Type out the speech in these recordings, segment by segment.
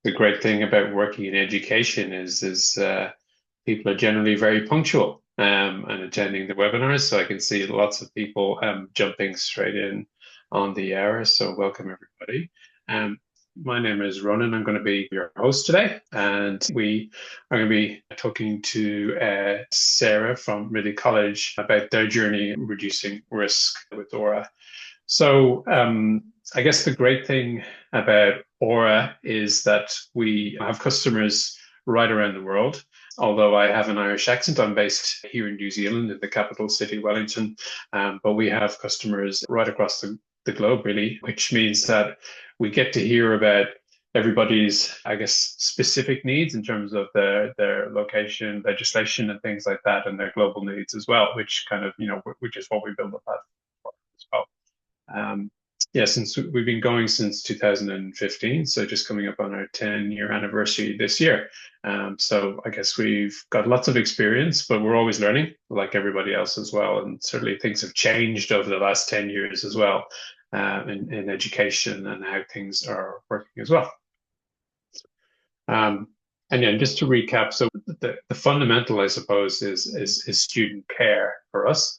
the great thing about working in education is people are generally very punctual and attending the webinars. So I can see lots of people jumping straight in on the hour. So welcome everybody. Um, my name is Ronan. I'm going to be your host today, and we are going to be talking to Sarah from Ridley College about their journey in reducing risk with Orah. So I guess the great thing about Orah is that we have customers right around the world. Although I have an Irish accent, I'm based here in New Zealand, in the capital city, Wellington. But we have customers right across the globe, really, which means that we get to hear about everybody's, I guess, specific needs in terms of their location, legislation, and things like that, and their global needs as well, which kind of, which is what we build the platform for as well. Yeah, since we've been going since 2015, so just coming up on our 10-year anniversary this year. So I guess we've got lots of experience, but we're always learning, like everybody else as well. And certainly things have changed over the last 10 years as well, in education and how things are working as well. And then just to recap, so the fundamental, I suppose, is student care for us.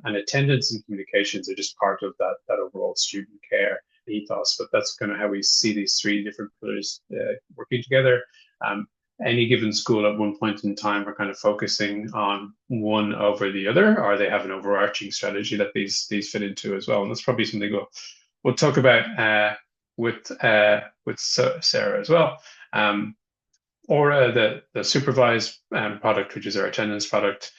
And attendance and communications are just part of that overall student care ethos. But that's kind of how we see these three different pillars working together. Any given school at one point in time are kind of focusing on one over the other, or they have an overarching strategy that these fit into as well. And that's probably something we'll talk about with Sarah as well. Orah, the supervised product, which is our attendance product,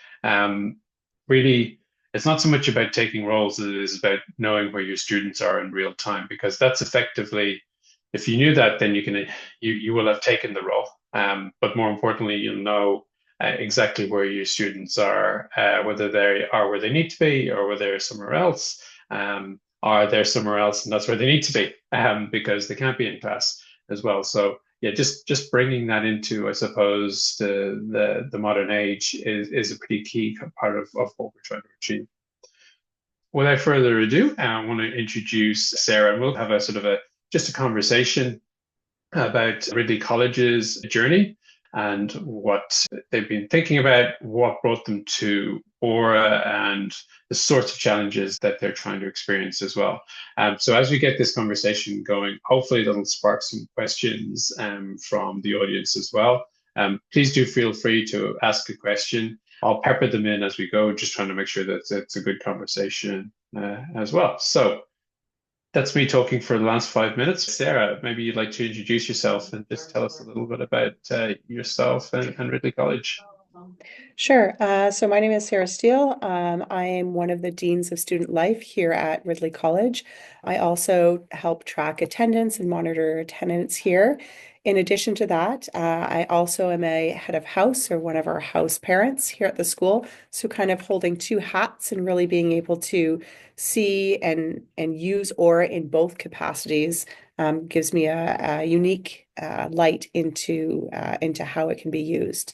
really, it's not so much about taking roles as it is about knowing where your students are in real time, because that's effectively, if you knew that, then you will have taken the role. But more importantly, you'll know exactly where your students are, whether they are where they need to be or whether they're somewhere else. Are they somewhere else and that's where they need to be, because they can't be in class as well. So yeah, just bringing that into, I suppose, the modern age is a pretty key part of what we're trying to achieve. Without further ado, I want to introduce Sarah, and we'll have a sort of just a conversation about Ridley College's journey and what they've been thinking about, what brought them to Orah, and the sorts of challenges that they're trying to experience as well. So as we get this conversation going, hopefully that'll spark some questions from the audience as well. Please do feel free to ask a question. I'll pepper them in as we go, just trying to make sure that it's a good conversation as well. So that's me talking for the last 5 minutes. Sarah, maybe you'd like to introduce yourself and just tell us a little bit about yourself and Ridley College. Sure. So my name is Sarah Steele. I am one of the Deans of Student Life here at Ridley College. I also help track attendance and monitor attendance here. In addition to that, I also am a head of house, or one of our house parents here at the school. So kind of holding two hats and really being able to see and use Orah in both capacities gives me a unique light into how it can be used.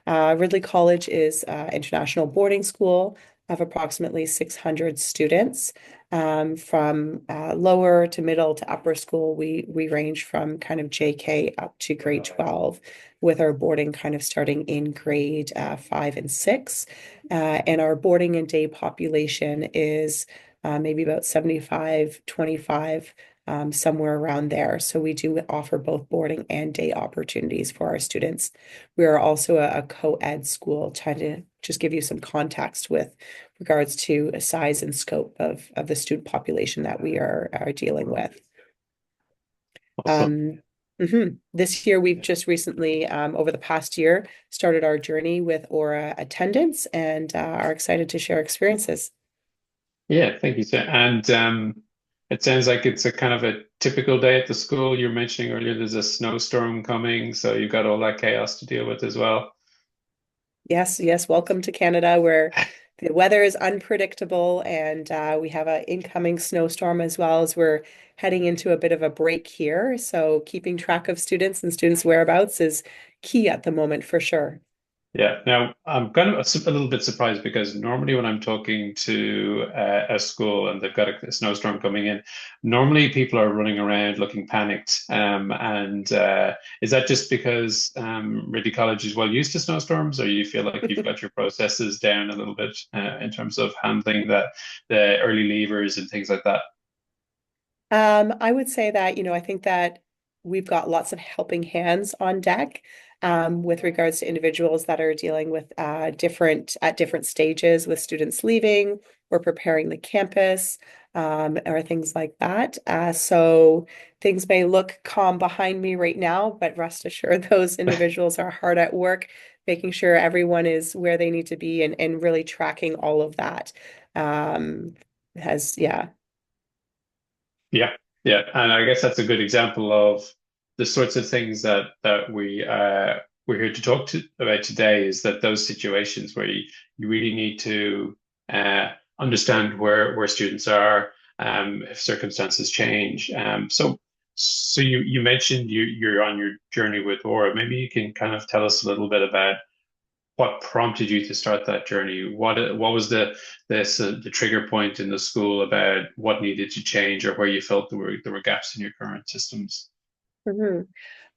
Ridley College is an international boarding school of approximately 600 students. From lower to middle to upper school, we range from kind of JK up to grade 12, with our boarding kind of starting in grade 5 and 6. And our boarding and day population is maybe about 75, 25, somewhere around there. So we do offer both boarding and day opportunities for our students. We are also a co-ed school, trying to just give you some context with regards to a size and scope of the student population that we are dealing with. Awesome. This year, we've just recently, over the past year, started our journey with Orah attendance, and are excited to share experiences. Yeah, thank you, Sarah. And it sounds like it's a kind of a typical day at the school. You were mentioning earlier there's a snowstorm coming, so you've got all that chaos to deal with as well. Yes, yes. Welcome to Canada, where the weather is unpredictable, and we have an incoming snowstorm, as well as we're heading into a bit of a break here. So keeping track of students and students' whereabouts is key at the moment for sure. Yeah. Now, I'm kind of a little bit surprised because normally when I'm talking to a school and they've got a snowstorm coming in, normally people are running around looking panicked. And is that just because Ridley College is well used to snowstorms, or you feel like you've got your processes down a little bit in terms of handling the early leavers and things like that? I would say that, I think that we've got lots of helping hands on deck with regards to individuals that are dealing with different stages with students leaving or preparing the campus or things like that. So things may look calm behind me right now, but rest assured those individuals are hard at work, making sure everyone is where they need to be and really tracking all of that. Yeah. Yeah, yeah, and I guess that's a good example of the sorts of things that we're here to talk about today. Is that those situations where you really need to understand where students are, if circumstances change. So you mentioned you're on your journey with Aura. Maybe you can kind of tell us a little bit about what prompted you to start that journey? What was the trigger point in the school about what needed to change or where you felt there were gaps in your current systems? Mhm.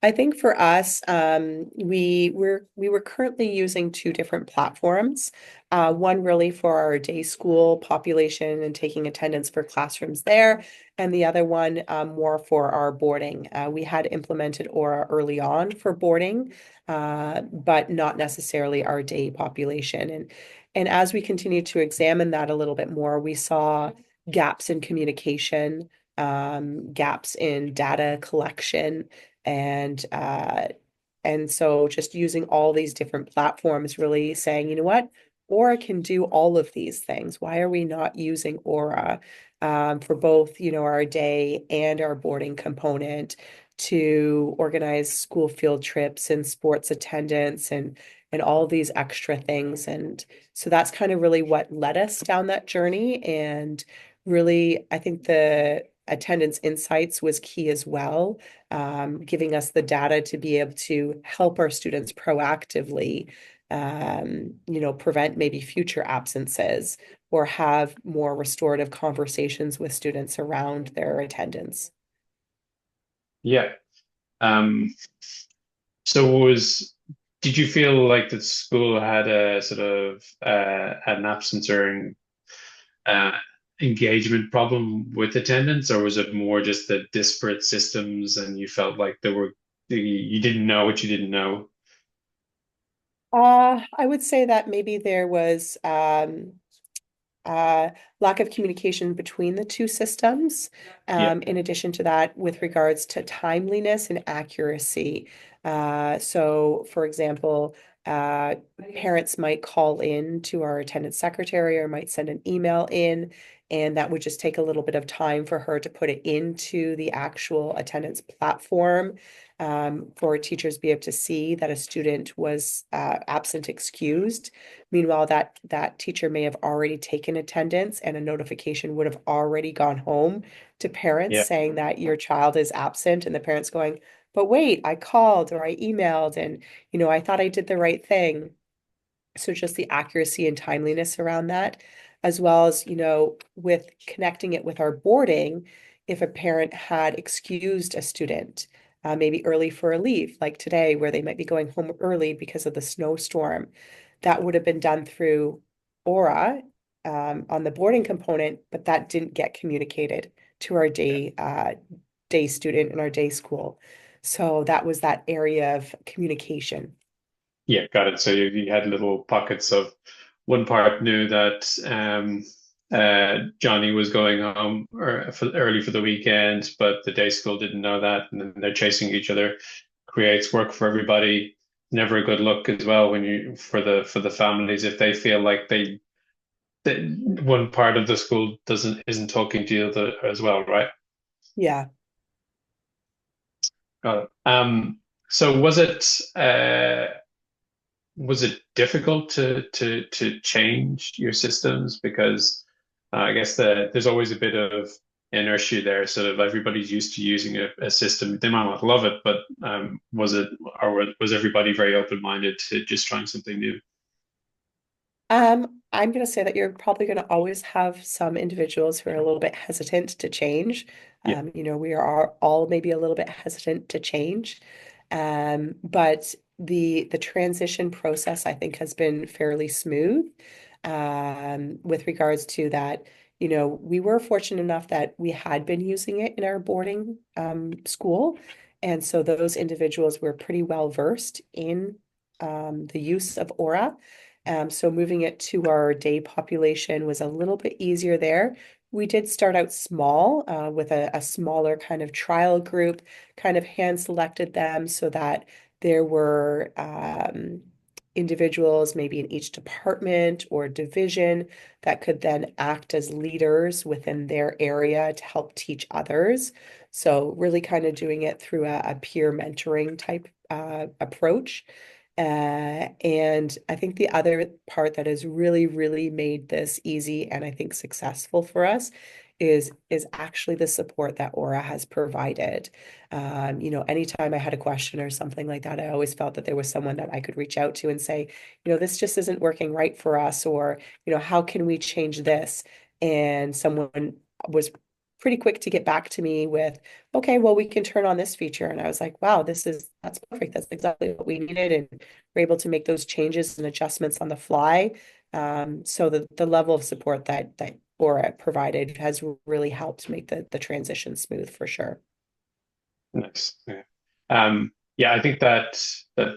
I think for us, we were currently using two different platforms. One really for our day school population and taking attendance for classrooms there, and the other one more for our boarding. We had implemented Aura early on for boarding, but not necessarily our day population. And as we continued to examine that a little bit more, we saw gaps in communication, gaps in data collection and so just using all these different platforms, really saying, you know what, Aura can do all of these things. Why are we not using Aura for both, our day and our boarding component to organize school field trips and sports attendance and all these extra things. And so that's kind of really what led us down that journey. And really, I think the attendance insights was key as well, giving us the data to be able to help our students proactively, prevent maybe future absences or have more restorative conversations with students around their attendance. Yeah. Um, so did you feel like the school had a sort of an absence or uh, engagement problem with attendance, or was it more just the disparate systems and you felt like you didn't know what you didn't know? I would say that maybe there was uh, lack of communication between the two systems. Yeah, In addition to that, with regards to timeliness and accuracy. So, for example, uh, parents might call in to our attendance secretary or might send an email in, and that would just take a little bit of time for her to put it into the actual attendance platform. For teachers to be able to see that a student was absent excused. Meanwhile, that teacher may have already taken attendance and a notification would have already gone home to parents yeah, saying that your child is absent, and the parents going, but wait, I called or I emailed and I thought I did the right thing. So just the accuracy and timeliness around that, as well as, with connecting it with our boarding, if a parent had excused a student, maybe early for a leave, like today, where they might be going home early because of the snowstorm, that would have been done through Aura, on the boarding component, but that didn't get communicated to our yeah. day student in our day school. So that was that area of communication. Yeah, got it. So you had little pockets of one part knew that Johnny was going home early for the weekend, but the day school didn't know that, and then they're chasing each other. Creates work for everybody. Never a good look as well when you for the families if they feel like that one part of the school isn't talking to the other as well, right? Yeah. Got it. So was it difficult to change your systems because I guess there's always a bit of inertia there, sort of everybody's used to using a system. They might not love it, but was it, or was everybody very open-minded to just trying something new? I'm going to say that you're probably going to always have some individuals who are a little bit hesitant to change. Yeah, We are all maybe a little bit hesitant to change. But the transition process, I think, has been fairly smooth with regards to that. We were fortunate enough that we had been using it in our boarding school. And so those individuals were pretty well versed in the use of Aura. So moving it to our day population was a little bit easier there. We did start out small with a smaller kind of trial group, kind of hand selected them so that there were individuals maybe in each department or division that could then act as leaders within their area to help teach others. So really kind of doing it through a peer mentoring type approach. And I think the other part that has really, really made this easy and I think successful for us is actually the support that Aura has provided. Anytime I had a question or something like that, I always felt that there was someone that I could reach out to and say, this just isn't working right for us, or, how can we change this? And someone was pretty quick to get back to me with, okay, well, we can turn on this feature. And I was like, wow, that's perfect. That's exactly what we needed. And we're able to make those changes and adjustments on the fly. So the level of support that Aura provided has really helped make the transition smooth for sure. nice. Yeah. Yeah, I think that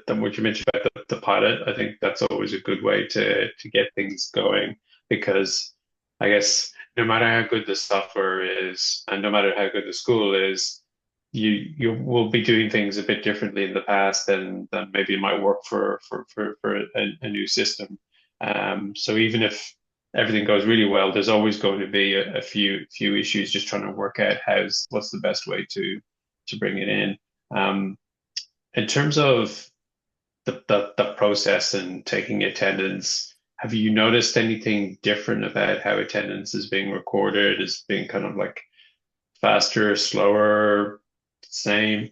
what you mentioned about the pilot, I think that's always a good way to get things going because I guess no matter how good the software is and no matter how good the school is, you will be doing things a bit differently in the past than maybe it might work for a new system. So even if everything goes really well, there's always going to be a few issues just trying to work out what's the best way to bring it in. Um, in terms of the process and taking attendance, have you noticed anything different about how attendance is being recorded? Is being kind of like faster, slower, same?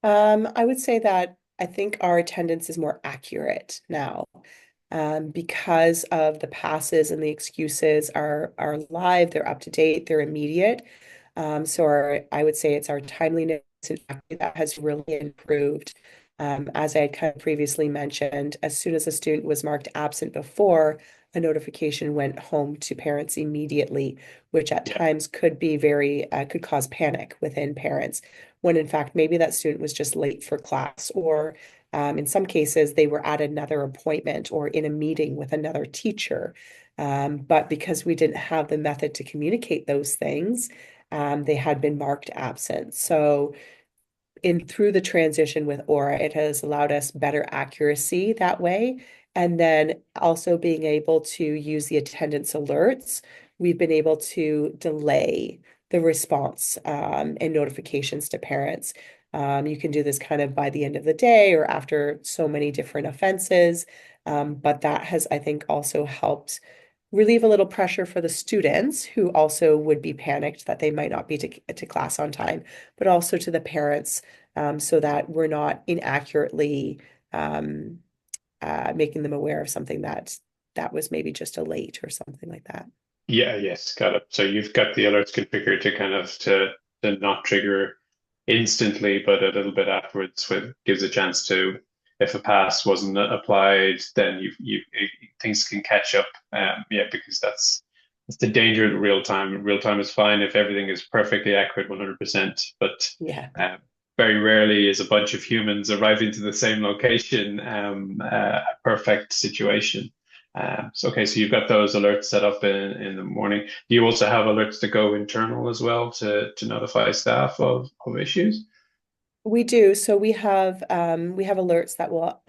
I would say that I think our attendance is more accurate now. Because of the passes and the excuses are live, they're up to date, they're immediate. So I would say it's our timeliness and accuracy that has really improved. As I had kind of previously mentioned, as soon as a student was marked absent before, a notification went home to parents immediately, which at Yeah, times could cause panic within parents, when in fact maybe that student was just late for class, or in some cases, they were at another appointment or in a meeting with another teacher. But because we didn't have the method to communicate those things, they had been marked absent. So in through the transition with Aura, it has allowed us better accuracy that way. And then also being able to use the attendance alerts, we've been able to delay the response and notifications to parents. You can do this kind of by the end of the day or after so many different offenses. But that has, I think, also helped relieve a little pressure for the students who also would be panicked that they might not be to class on time, but also to the parents, so that we're not inaccurately um, making them aware of something that was maybe just a late or something like that. yeah, yes, got it. So you've got the alerts configured to kind of to not trigger instantly, but a little bit afterwards, which gives a chance to, if a pass wasn't applied, then things can catch up. Yeah, because that's the danger of real time. Real time is fine if everything is perfectly accurate, 100%, but Yeah. uh, very rarely is a bunch of humans arriving to the same location a perfect situation. So you've got those alerts set up in the morning. Do you also have alerts that go internal as well to notify staff of issues? We do. So we have alerts that will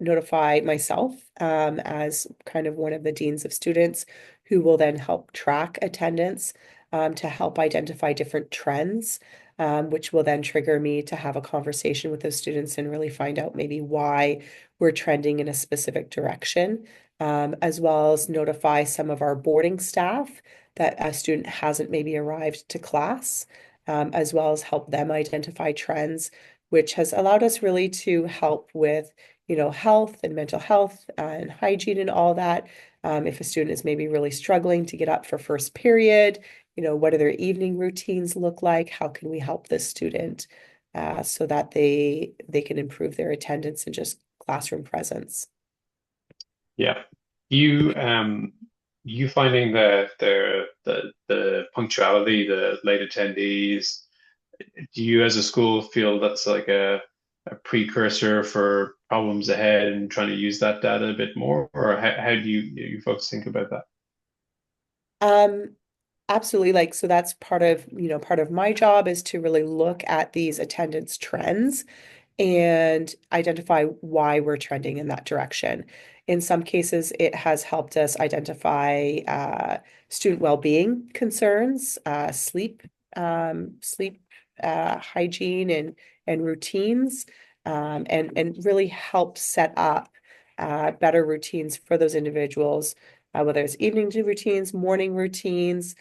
notify myself as kind of one of the deans of students who will then help track attendance to help identify different trends, which will then trigger me to have a conversation with those students and really find out maybe why we're trending in a specific direction, as well as notify some of our boarding staff that a student hasn't maybe arrived to class, as well as help them identify trends, which has allowed us really to help with, health and mental health and hygiene and all that. If a student is maybe really struggling to get up for first period, what do their evening routines look like? How can we help this student so that they can improve their attendance and just classroom presence? Yeah. You finding the punctuality, the late attendees, do you as a school feel that's like a precursor for problems ahead and trying to use that data a bit more, or how do you folks think about that? Um, Absolutely. Like, so that's part of my job is to really look at these attendance trends and identify why we're trending in that direction. In some cases, it has helped us identify student well-being concerns, sleep hygiene and routines, and really help set up better routines for those individuals, whether it's evening routines, morning routines.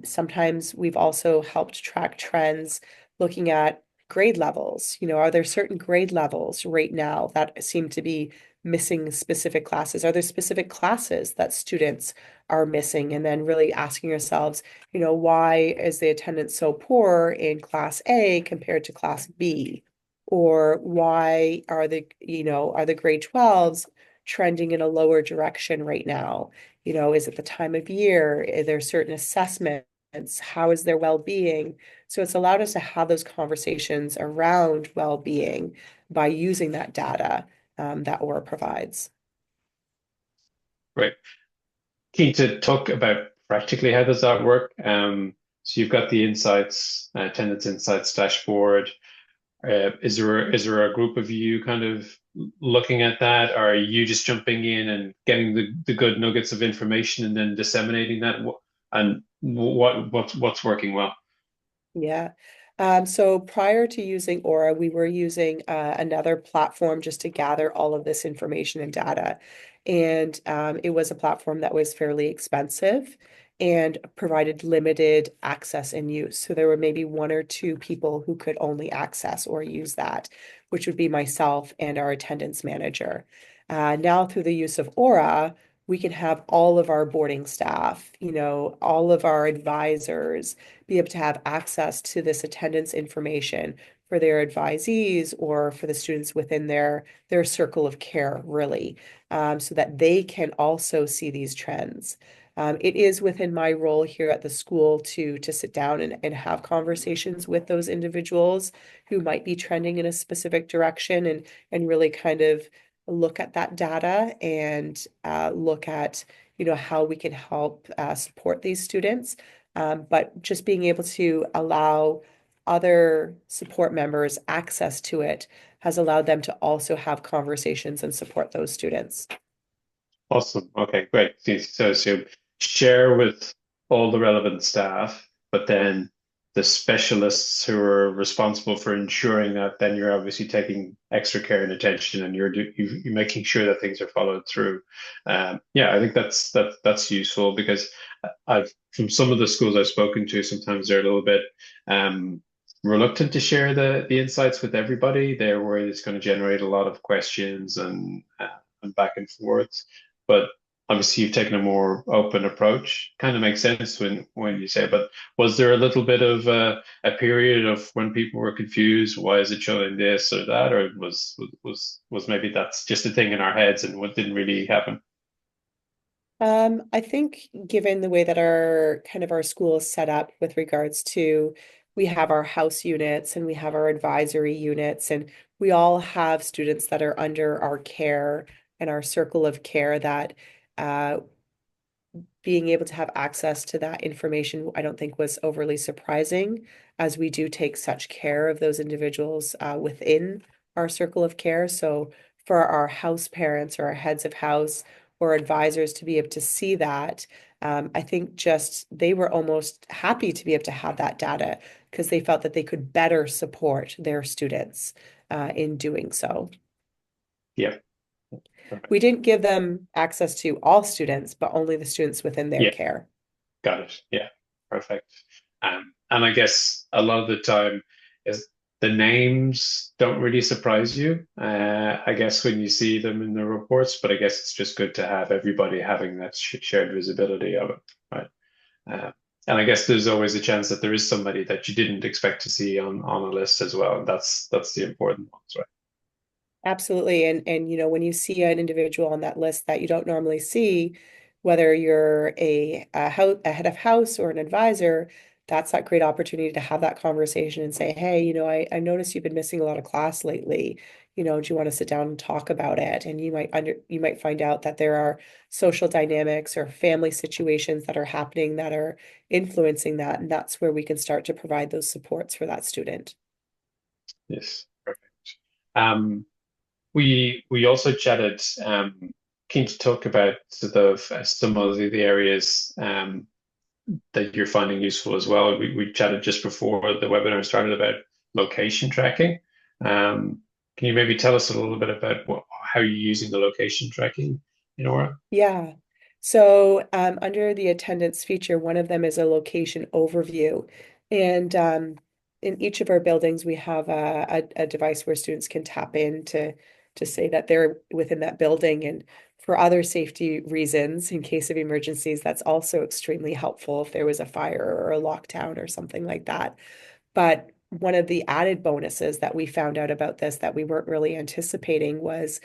Sometimes we've also helped track trends looking at grade levels. Are there certain grade levels right now that seem to be missing specific classes? Are there specific classes that students are missing? And then really asking ourselves, why is the attendance so poor in class A compared to class B? Or why are the grade 12s trending in a lower direction right now? Is it the time of year? Are there certain assessments? How is their well-being? So it's allowed us to have those conversations around well-being by using that data that Aura provides. Right. Keen to talk about practically how does that work? So you've got the insights, attendance insights dashboard. Is there a group of you kind of looking at that? Or are you just jumping in and getting the good nuggets of information and then disseminating that? And what's working well? Yeah. So prior to using Aura, we were using another platform just to gather all of this information and data. And it was a platform that was fairly expensive and provided limited access and use. So there were maybe one or two people who could only access or use that, which would be myself and our attendance manager. Now, through the use of Aura, we can have all of our boarding staff, all of our advisors be able to have access to this attendance information for their advisees or for the students within their circle of care, really, so that they can also see these trends. It is within my role here at the school to sit down and have conversations with those individuals who might be trending in a specific direction and really kind of look at that data and look at how we can help support these students. But just being able to allow other support members access to it has allowed them to also have conversations and support those students. Awesome. Okay, great. So share with all the relevant staff, but then the specialists who are responsible for ensuring that then you're obviously taking extra care and attention and you're making sure that things are followed through. Yeah, I think that's useful because I've from some of the schools I've spoken to, sometimes they're a little bit um, reluctant to share the insights with everybody. They're worried it's going to generate a lot of questions and back and forth. But obviously, you've taken a more open approach. Kind of makes sense when you say. But was there a little bit of a period of when people were confused? Why is it showing this or that? Or was maybe that's just a thing in our heads and what didn't really happen? I think given the way that our school is set up with regards to we have our house units and we have our advisory units, and we all have students that are under our care and our circle of care that uh, being able to have access to that information, I don't think was overly surprising, as we do take such care of those individuals within our circle of care. So for our house parents or our heads of house or advisors to be able to see that, I think just they were almost happy to be able to have that data because they felt that they could better support their students in doing so. Yeah. We Perfect. didn't give them access to all students, but only the students within their Yeah. care. Got it. Yeah, perfect. And I guess a lot of the time is the names don't really surprise you. I guess when you see them in the reports, but I guess it's just good to have everybody having that shared visibility of it, right? Uh, and I guess there's always a chance that there is somebody that you didn't expect to see on a list as well, and that's the important ones, right? Absolutely. And when you see an individual on that list that you don't normally see, whether you're a head of house or an advisor, that's that great opportunity to have that conversation and say, hey, I noticed you've been missing a lot of class lately. Do you want to sit down and talk about it? And you might find out that there are social dynamics or family situations that are happening that are influencing that. And that's where we can start to provide those supports for that student. Yes, perfect. Um, we also chatted, keen to talk about sort of some of the areas that you're finding useful as well. We chatted just before the webinar started about location tracking. Um, can you maybe tell us a little bit about how you're using the location tracking in Aura? Yeah. So under the attendance feature, one of them is a location overview. And in each of our buildings, we have a device where students can tap in to say that they're within that building. And for other safety reasons, in case of emergencies, that's also extremely helpful if there was a fire or a lockdown or something like that. But one of the added bonuses that we found out about this that we weren't really anticipating was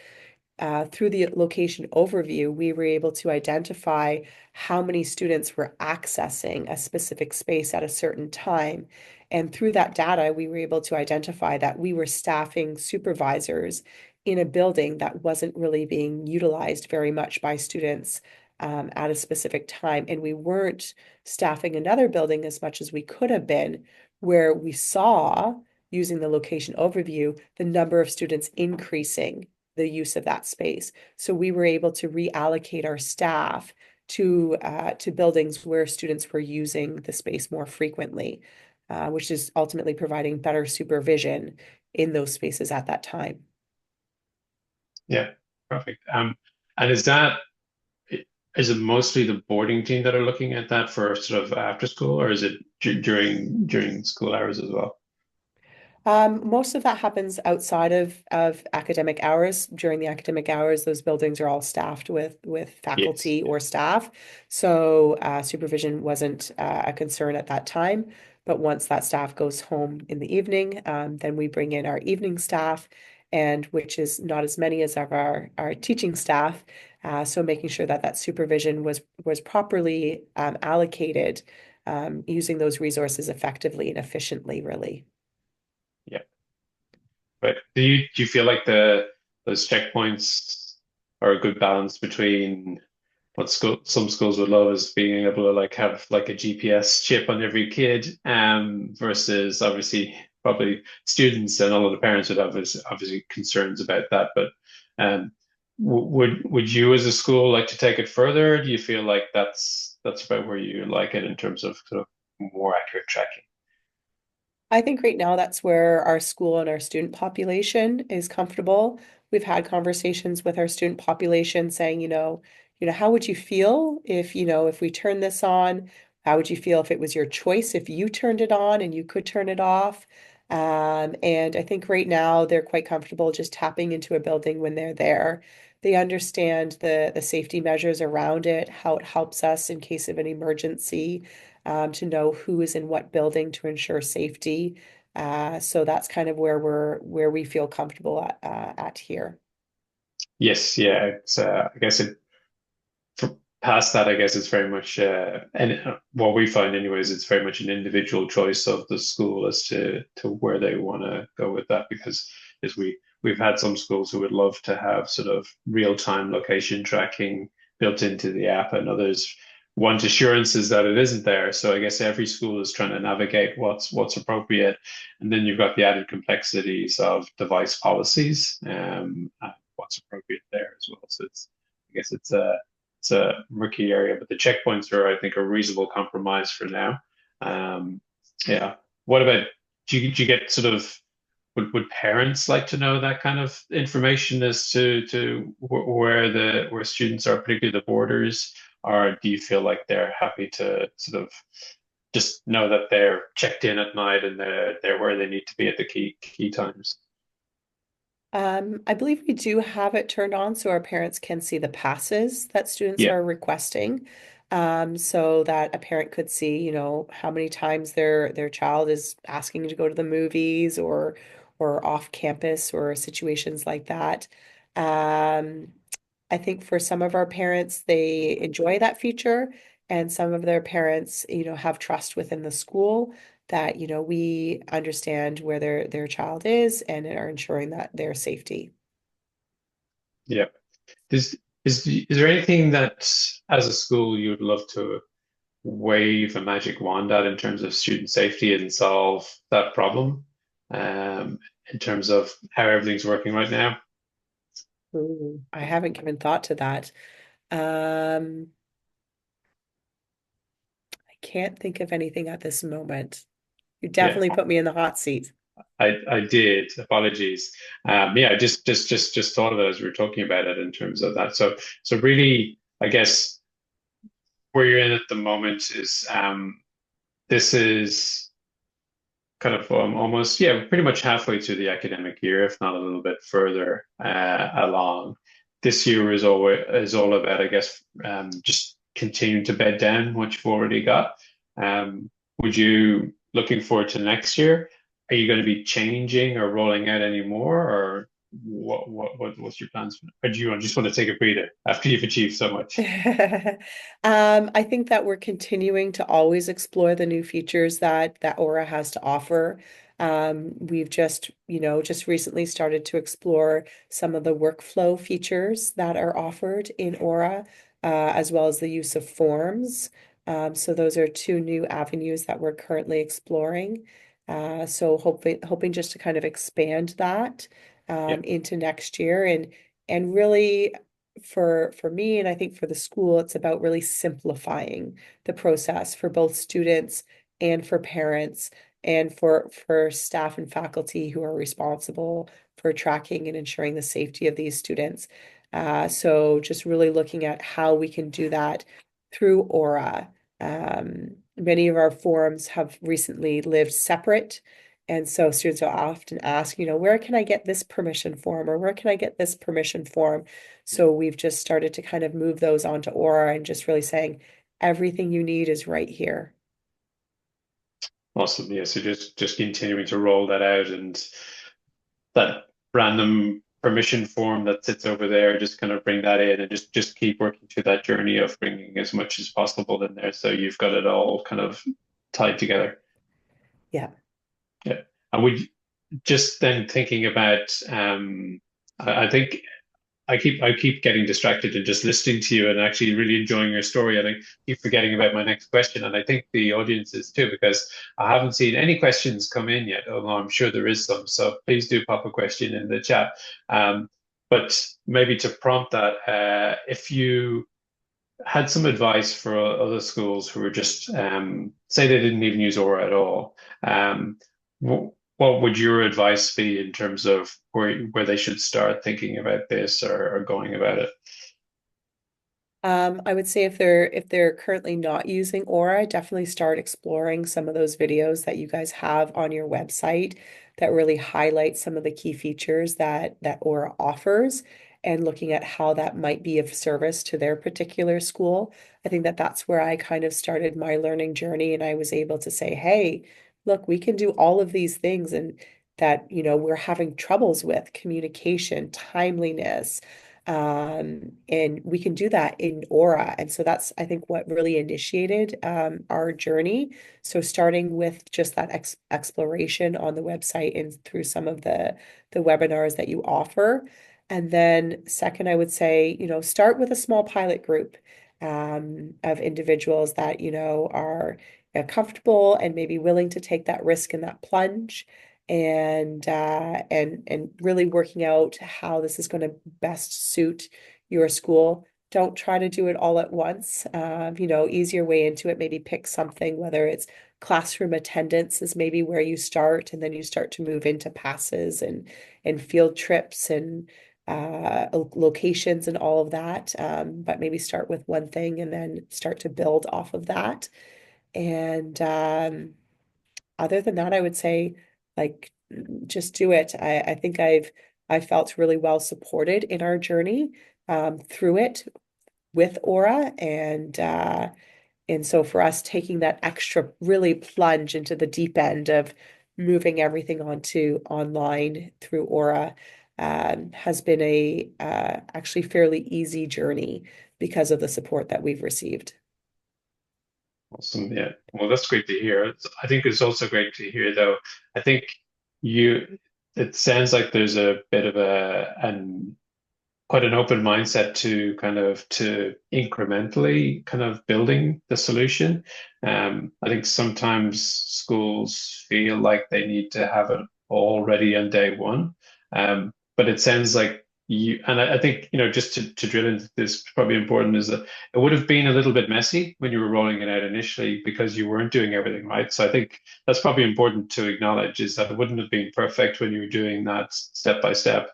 through the location overview, we were able to identify how many students were accessing a specific space at a certain time. And through that data, we were able to identify that we were staffing supervisors in a building that wasn't really being utilized very much by students at a specific time. And we weren't staffing another building as much as we could have been, where we saw, using the location overview, the number of students increasing the use of that space. So we were able to reallocate our staff to buildings where students were using the space more frequently, which is ultimately providing better supervision in those spaces at that time. Yeah, perfect. And is it mostly the boarding team that are looking at that for sort of after school, or is it during school hours as well? Most of that happens outside of academic hours. During the academic hours, those buildings are all staffed with Yes. faculty or staff. So supervision wasn't a concern at that time. But once that staff goes home in the evening, then we bring in our evening staff, and which is not as many as of our teaching staff. So making sure that that supervision was properly allocated, using those resources effectively and efficiently, really. Yeah. But do you feel like the those checkpoints are a good balance between what some schools would love is being able to like have like a GPS chip on every kid, versus obviously probably students and all of the parents would have obviously concerns about that. But um, would you as a school like to take it further? Do you feel like that's about where you like it in terms of sort of more accurate tracking? I think right now that's where our school and our student population is comfortable. We've had conversations with our student population saying, how would you feel if, if we turn this on? How would you feel if it was your choice, if you turned it on and you could turn it off? And I think right now they're quite comfortable just tapping into a building when they're there. They understand the safety measures around it, how it helps us in case of an emergency, to know who is in what building to ensure safety. So that's kind of where we feel comfortable at here. Yes, yeah, it's I guess past that, I guess it's very much, and what we find, anyways, it's very much an individual choice of the school as to where they want to go with that. Because as we've had some schools who would love to have sort of real time location tracking built into the app, and others want assurances that it isn't there. So I guess every school is trying to navigate what's appropriate, and then you've got the added complexities of device policies, and what's appropriate there as well. So I guess it's a murky area, but the checkpoints are, I think, a reasonable compromise for now. Um, yeah. What about do you get sort of would parents like to know that kind of information as to where students are, particularly the borders? or do you feel like they're happy to sort of just know that they're checked in at night and they're where they need to be at the key times? I believe we do have it turned on so our parents can see the passes that students Yeah, are requesting. So that a parent could see, how many times their child is asking to go to the movies or off campus or situations like that. Um, I think for some of our parents, they enjoy that feature, and some of their parents, have trust within the school that, we understand where their child is and are ensuring that their safety. yeah. Is there anything that as a school you'd love to wave a magic wand at in terms of student safety and solve that problem in terms of how everything's working right now? Ooh, I haven't given thought to that. I can't think of anything at this moment. You Yeah, definitely put me in the hot seat. I did. Apologies. Yeah, I just thought of it as we were talking about it in terms of that. So really, I guess where you're in at the moment is this is kind of almost, yeah, pretty much halfway through the academic year, if not a little bit further along. This year is all about, I guess, just continuing to bed down what you've already got. Would you looking forward to next year? Are you going to be changing or rolling out any more, or what's your plans? Or do you just want to take a breather after you've achieved so much? I think that we're continuing to always explore the new features that Aura has to offer. We've just recently started to explore some of the workflow features that are offered in Aura, as well as the use of forms. So those are two new avenues that we're currently exploring. So hoping just to kind of expand that Yeah, into next year and really for me and I think for the school, it's about really simplifying the process for both students and for parents and for staff and faculty who are responsible for tracking and ensuring the safety of these students. So just really looking at how we can do that through Aura. Many of our forums have recently lived separate. And so students will often ask, where can I get this permission form or where can I get this permission form? yeah. So we've just started to kind of move those onto Aura and just really saying everything you need is right here. Awesome. Yeah, so just continuing to roll that out and that random permission form that sits over there, just kind of bring that in and just keep working through that journey of bringing as much as possible in there. So you've got it all kind of tied together. Yeah. Yeah. And we just then thinking about I think I keep getting distracted and just listening to you and actually really enjoying your story. And I keep forgetting about my next question. And I think the audience is too, because I haven't seen any questions come in yet, although I'm sure there is some. So please do pop a question in the chat. Um, but maybe to prompt that, if you had some advice for other schools who were just say they didn't even use Aura at all, what would your advice be in terms of where they should start thinking about this or going about it? I would say if they're currently not using Aura, definitely start exploring some of those videos that you guys have on your website that really highlight some of the key features that Aura offers and looking at how that might be of service to their particular school. I think that that's where I kind of started my learning journey and I was able to say, hey, look, we can do all of these things and that, we're having troubles with communication, timeliness and we can do that in Aura. And so that's, I think, what really initiated our journey. So starting with just that exploration on the website and through some of the webinars that you offer. And then second, I would say, start with a small pilot group of individuals that, are comfortable and maybe willing to take that risk and that plunge and really working out how this is going to best suit your school. Don't try to do it all at once. Ease your way into it. Maybe pick something, whether it's classroom attendance is maybe where you start, and then you start to move into passes and field trips and locations and all of that. But maybe start with one thing and then start to build off of that. And other than that, I would say like just do it. I think I felt really well supported in our journey through it with Orah and so for us taking that extra really plunge into the deep end of moving everything onto online through Orah has been a actually fairly easy journey because of the support that we've received. Awesome. Yeah. Well, that's great to hear. I think it's also great to hear, though. I think you, it sounds like there's a bit of an quite an open mindset to kind of to incrementally kind of building the solution. I think sometimes schools feel like they need to have it all ready on day one. But it sounds like you, and I think, just to drill into this, probably important is that it would have been a little bit messy when you were rolling it out initially because you weren't doing everything right. So I think that's probably important to acknowledge is that it wouldn't have been perfect when you were doing that step by step.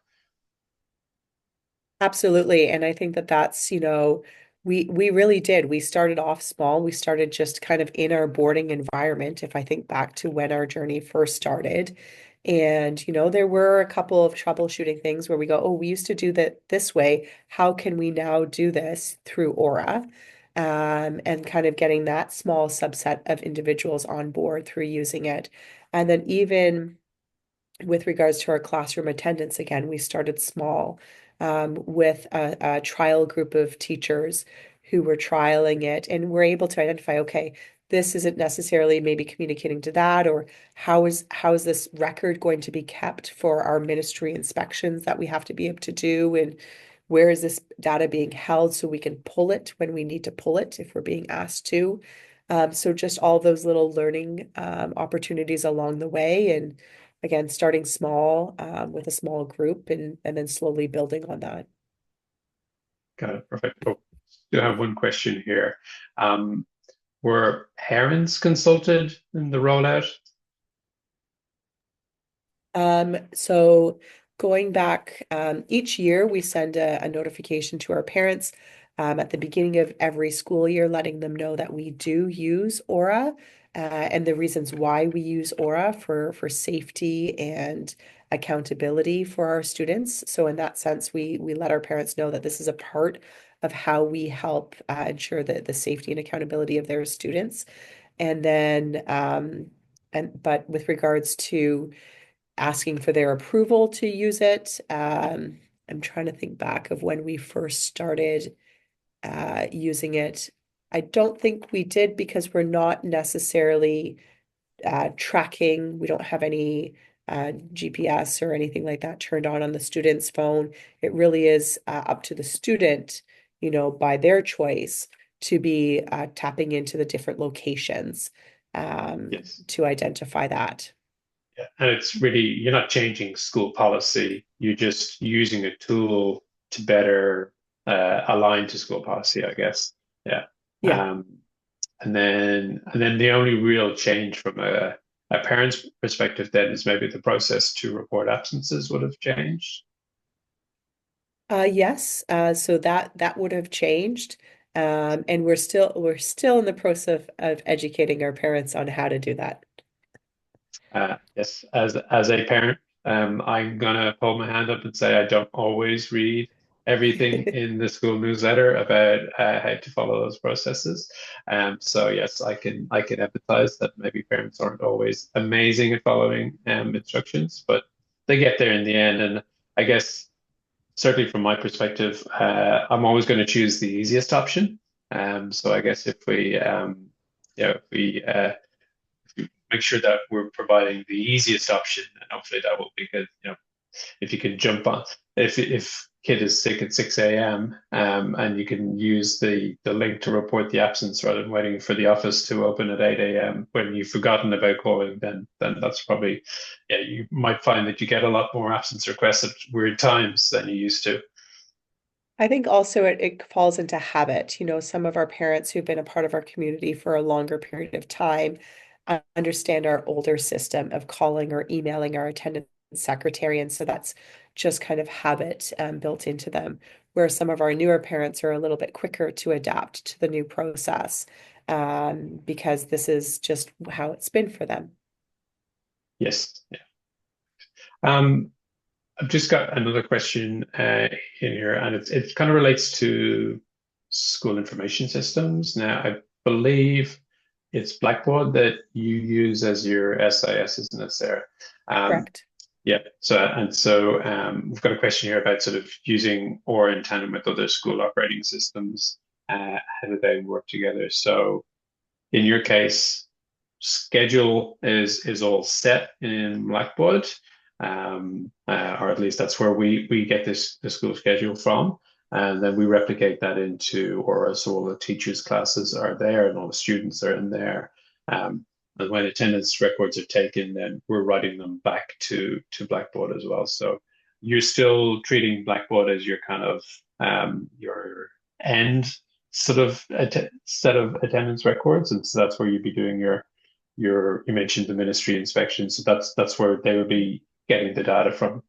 Absolutely. And I think that that's, we really did. We started off small. We started just kind of in our boarding environment, if I think back to when our journey first started. And, there were a couple of troubleshooting things where we go, oh, we used to do that this way. How can we now do this through Aura? And kind of getting that small subset of individuals on board through using it. And then even with regards to our classroom attendance, again, we started small with a trial group of teachers who were trialing it, and we're able to identify, okay, this isn't necessarily maybe communicating to that, or how is this record going to be kept for our ministry inspections that we have to be able to do, and where is this data being held so we can pull it when we need to pull it if we're being asked to. So just all those little learning opportunities along the way, and again, starting small with a small group and then slowly building on that. Got it. Perfect. Oh, still have one question here. Um, were parents consulted in the rollout? So going back, each year we send a notification to our parents at the beginning of every school year, letting them know that we do use Aura and the reasons why we use Aura for safety and accountability for our students. So in that sense, we let our parents know that this is a part of how we help ensure that the safety and accountability of their students. And then, but with regards to asking for their approval to use it. I'm trying to think back of when we first started using it. I don't think we did because we're not necessarily tracking. We don't have any GPS or anything like that turned on the student's phone. It really is up to the student, by their choice to be tapping into the different locations Yes. to identify that. Yeah. And it's really, you're not changing school policy. You're just using a tool to better align to school policy, I guess. Yeah. Yeah. Um, and then the only real change from a parent's perspective then is maybe the process to report absences would have changed. Yes, so that would have changed. And we're still in the process of educating our parents on how to do that. Yes, as a parent, I'm gonna hold my hand up and say I don't always read everything in the school newsletter about how to follow those processes. So yes, I can empathize that maybe parents aren't always amazing at following instructions, but they get there in the end. And I guess certainly from my perspective, I'm always going to choose the easiest option. So I guess if we if we make sure that we're providing the easiest option, and hopefully that will be good. If you can jump on, if kid is sick at 6 a.m. And you can use the link to report the absence rather than waiting for the office to open at 8 a.m. when you've forgotten about calling, then that's probably, yeah, you might find that you get a lot more absence requests at weird times than you used to. I think also it falls into habit. Some of our parents who've been a part of our community for a longer period of time understand our older system of calling or emailing our attendant secretary. And so that's just kind of habit built into them, where some of our newer parents are a little bit quicker to adapt to the new process because this is just how it's been for them. Yes. Yeah. Um, I've just got another question in here, and it kind of relates to school information systems. Now, I believe it's Blackboard that you use as your SIS, isn't it, Sarah? Um, Correct. yeah. So we've got a question here about sort of using or in tandem with other school operating systems. How do they work together? So, in your case, schedule is all set in Blackboard, or at least that's where we get the school schedule from, and then we replicate that into Aura, so all the teachers' classes are there and all the students are in there. And when attendance records are taken, then we're writing them back to Blackboard as well. So you're still treating Blackboard as your kind of your end sort of set of attendance records, and so that's where you'd be doing you mentioned the ministry inspection, so that's where they would be getting the data from.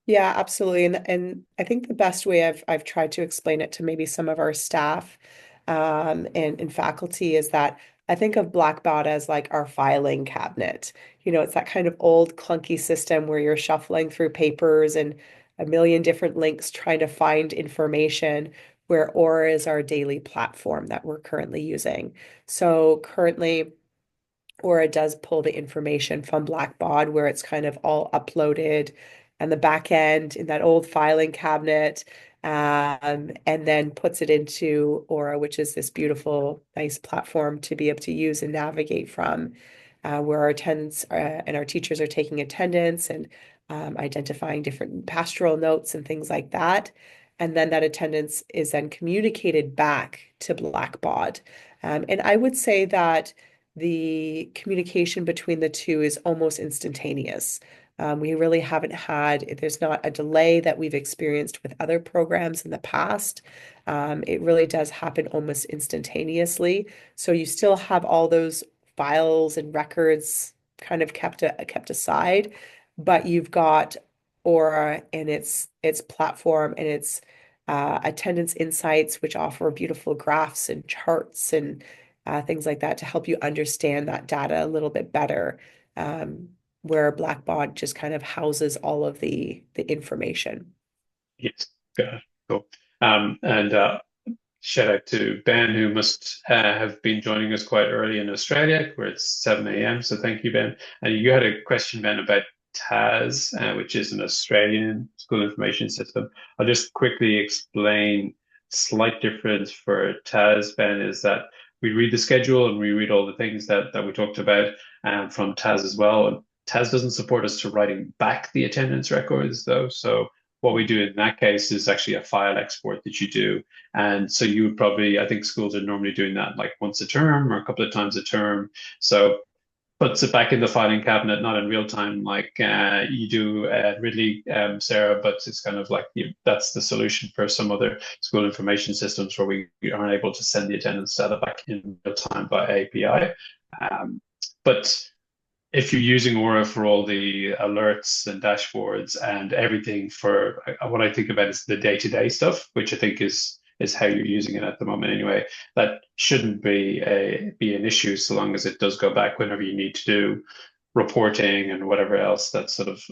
Yeah, absolutely. And I think the best way I've tried to explain it to maybe some of our staff and faculty is that I think of Blackbaud as like our filing cabinet. It's that kind of old clunky system where you're shuffling through papers and a million different links trying to find information, where Aura is our daily platform that we're currently using. So currently or it does pull the information from Blackbaud where it's kind of all uploaded and the back end in that old filing cabinet, and then puts it into Aura, which is this beautiful, nice platform to be able to use and navigate from, where our attendants and our teachers are taking attendance and identifying different pastoral notes and things like that. And then that attendance is then communicated back to Blackbaud. And I would say that the communication between the two is almost instantaneous. We really haven't there's not a delay that we've experienced with other programs in the past. It really does happen almost instantaneously. So you still have all those files and records kind of kept aside, but you've got Aura and its platform and its attendance insights, which offer beautiful graphs and charts and things like that to help you understand that data a little bit better, where Blackbaud just kind of houses all of the information. Yes, got it. Cool. And shout out to Ben, who must have been joining us quite early in Australia, where it's 7 a.m. So thank you, Ben. And you had a question, Ben, about TAS, which is an Australian school information system. I'll just quickly explain. Slight difference for TAS, Ben, is that we read the schedule and we read all the things that we talked about from TAS as well. And TAS doesn't support us to writing back the attendance records, though. So what we do in that case is actually a file export that you do. And so you would probably, I think schools are normally doing that like once a term or a couple of times a term. So puts it back in the filing cabinet, not in real time like you do at Ridley, Sarah, but it's kind of like that's the solution for some other school information systems where we aren't able to send the attendance data back in real time by API. But if you're using Aura for all the alerts and dashboards and everything for what I think about is the day-to-day stuff, which I think is how you're using it at the moment anyway, that shouldn't be an issue so long as it does go back whenever you need to do reporting and whatever else that's sort of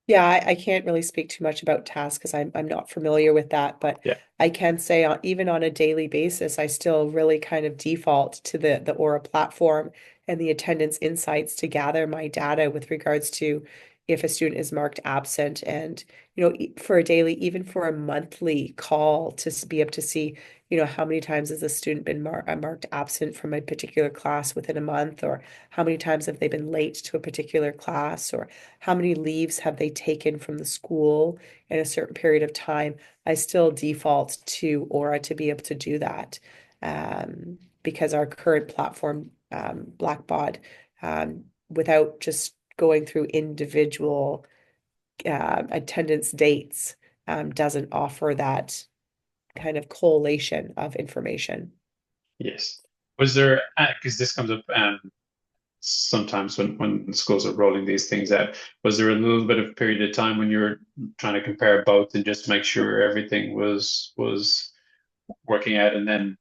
Yeah, I can't really speak too much about tasks because I'm not familiar with that, but yeah. I can say even on a daily basis, I still really kind of default to the Aura platform and the attendance insights to gather my data with regards to if a student is marked absent and for a daily, even for a monthly call to be able to see how many times has a student been marked absent from a particular class within a month, or how many times have they been late to a particular class, or how many leaves have they taken from the school in a certain period of time. I still default to Aura to be able to do that, because our current platform, Blackbaud, without just going through individual attendance dates, doesn't offer that kind of collation of information. Yes. Was there, because this comes up sometimes when schools are rolling these things out. Was there a little bit of period of time when you were trying to compare both and just make sure everything was working out? And then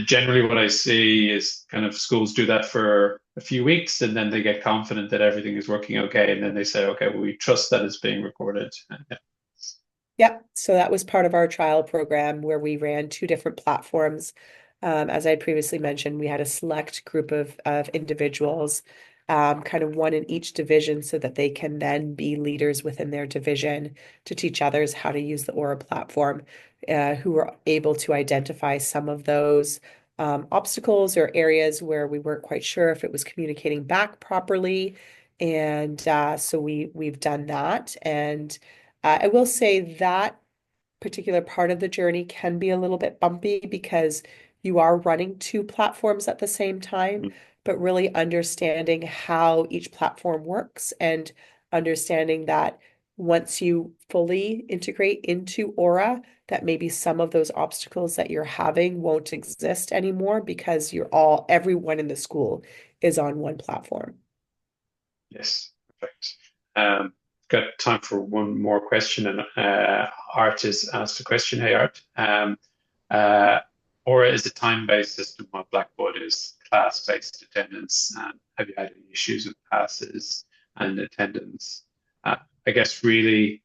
generally what I see is kind of schools do that for a few weeks and then they get confident that everything is working okay. And then they say, okay, well, we trust that it's being recorded. Yep. So that was part of our trial program where we ran two different platforms. As I had previously mentioned, we had a select group of individuals, kind of one in each division, so that they can then be leaders within their division to teach others how to use the Aura platform, who were able to identify some of those obstacles or areas where we weren't quite sure if it was communicating back properly. And so we've done that. And I will say that particular part of the journey can be a little bit bumpy because you are running two platforms at the same time, but really understanding how each platform works and understanding that once you fully integrate into Aura, that maybe some of those obstacles that you're having won't exist anymore because everyone in the school is on one platform. Yes, perfect. Got time for one more question, and Art has asked a question. Hey, Art. Uh, Aura is a time-based system, while Blackboard is class-based attendance. Have you had any issues with passes and attendance? Uh, I guess really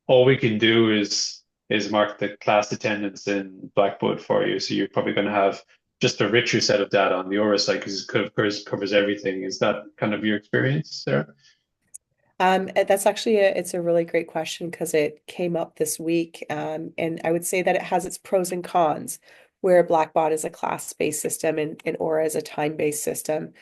all we can do is mark the class attendance in Blackboard for you. So you're probably going to have just a richer set of data on the Aura side because it covers everything. Is that kind of your experience, Sarah? That's actually it's a really great question because it came up this week. And I would say that it has its pros and cons, where Blackbot is a class-based system and Aura is a time-based system.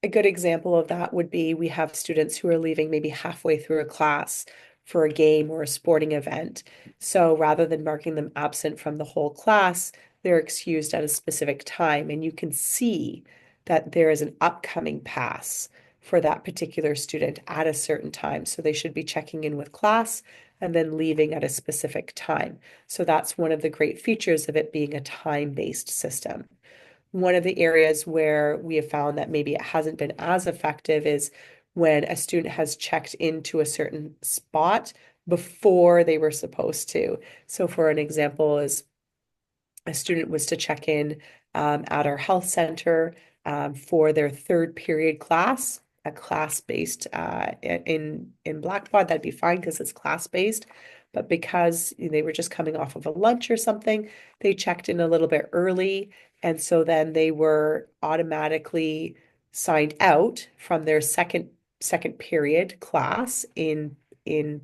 A good example of that would be we have students who are leaving maybe halfway through a class for a game or a sporting event. So rather than marking them absent from the whole class, they're excused at a specific time. And you can see that there is an upcoming pass for that particular student at a certain time. So they should be checking in with class and then leaving at a specific time. So that's one of the great features of it being a time-based system. One of the areas where we have found that maybe it hasn't been as effective is when a student has checked into a certain spot before they were supposed to. So for an example is a student was to check in at our health center for their third period class, a class-based in Blackboard, that'd be fine because it's class-based. But because they were just coming off of a lunch or something, they checked in a little bit early. And so then they were automatically signed out from their second period class in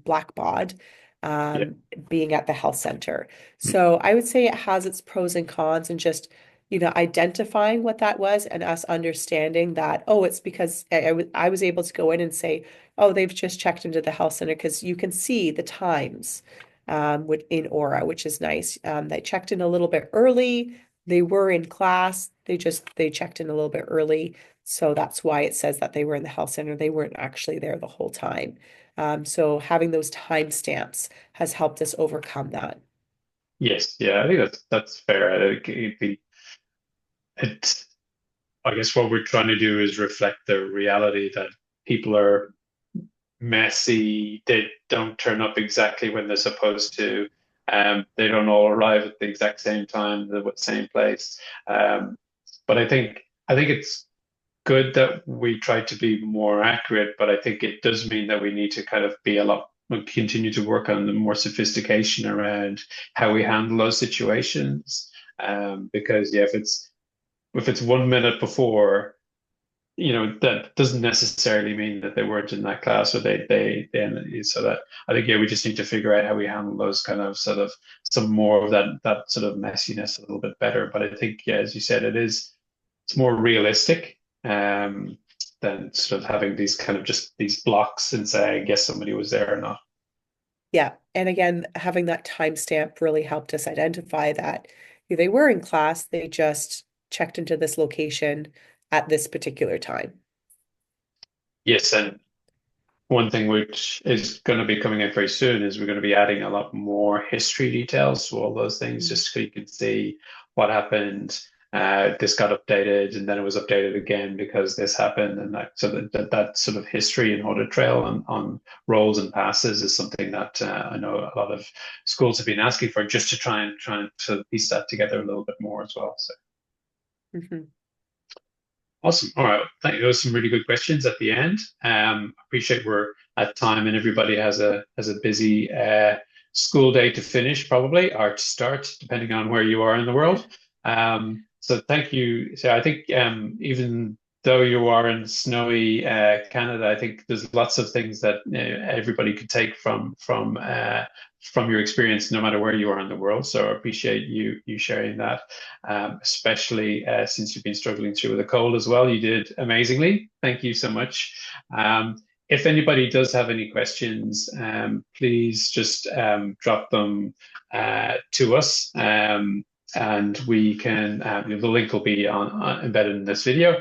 Blackboard, Yeah. um, being at the health center. So I would say it has its pros and cons and just, identifying what that was and us understanding that, oh, it's because I was able to go in and say, oh, they've just checked into the health center because you can see the times in Aura, which is nice. They checked in a little bit early. They were in class. They checked in a little bit early. So that's why it says that they were in the health center. They weren't actually there the whole time. So having those timestamps has helped us overcome that. Yes. Yeah. I think that's fair. It, I guess what we're trying to do is reflect the reality that people are messy. They don't turn up exactly when they're supposed to. They don't all arrive at the exact same time, the same place. Um, but I think it's good that we try to be more accurate, but I think it does mean that we need to kind of be a lot continue to work on the more sophistication around how we handle those situations. Because yeah, if it's 1 minute before, that doesn't necessarily mean that they weren't in that class or they so that I think yeah we just need to figure out how we handle those kind of sort of some more of that sort of messiness a little bit better. But I think yeah, as you said, it's more realistic than sort of having these kind of just these blocks and say I guess somebody was there or not. Yeah. And again, having that timestamp really helped us identify that they were in class, they just checked into this location at this particular time. Yes, and one thing which is going to be coming in very soon is we're going to be adding a lot more history details to all those things, Mm. just so you can see what happened. this got updated, and then it was updated again because this happened, and that sort of history and audit trail on roles and passes is something that I know a lot of schools have been asking for, just to try and sort of piece that together a little bit more as well. So Mhm. awesome. All right. Thank you. Those some really good questions at the end. Appreciate we're at time and everybody has a busy school day to finish probably, or to start, depending on where you are in the world. So thank you. So I think even though you are in snowy Canada, I think there's lots of things that everybody could take from your experience, no matter where you are in the world. So I appreciate you sharing that, especially since you've been struggling through with a cold as well. You did amazingly. Thank you so much. If anybody does have any questions, please just drop them to us. And we can, the link will be embedded in this video.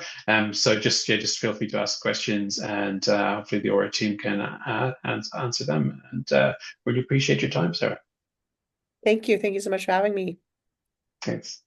So just feel free to ask questions, and hopefully the Orah team can answer them. And really appreciate your time, Sarah. Thank you. Thank you so much for having me. Thanks.